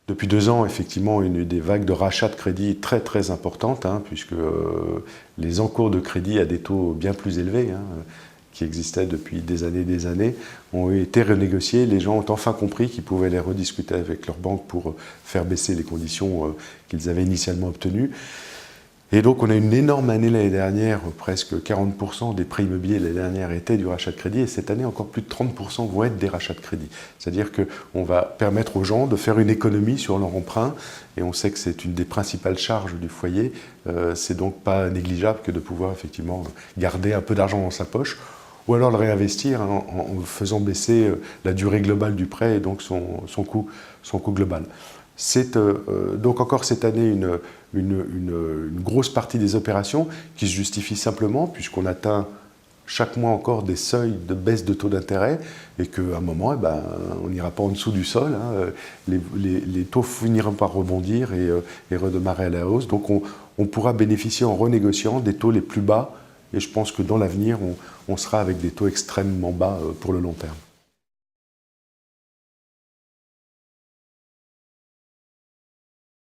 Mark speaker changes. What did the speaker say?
Speaker 1: Depuis 2 ans, effectivement, il y a eu des vagues de rachat de crédit très très importantes, puisque les encours de crédit à des taux bien plus élevés, qui existaient depuis des années, ont été renégociés. Les gens ont enfin compris qu'ils pouvaient les rediscuter avec leur banque pour faire baisser les conditions qu'ils avaient initialement obtenues. Et donc on a une énorme année l'année dernière, presque 40% des prêts immobiliers l'année dernière étaient du rachat de crédit, et cette année encore plus de 30% vont être des rachats de crédit. C'est-à-dire qu'on va permettre aux gens de faire une économie sur leur emprunt, et on sait que c'est une des principales charges du foyer. C'est donc pas négligeable que de pouvoir effectivement garder un peu d'argent dans sa poche, ou alors le réinvestir en faisant baisser la durée globale du prêt et donc son coût global. C'est donc encore cette année une grosse partie des opérations qui se justifient simplement puisqu'on atteint chaque mois encore des seuils de baisse de taux d'intérêt et qu'à un moment, on n'ira pas en dessous du sol. Les taux finiront par rebondir et redémarrer à la hausse. Donc on pourra bénéficier en renégociant des taux les plus bas et je pense que dans l'avenir, on sera avec des taux extrêmement bas pour le long terme.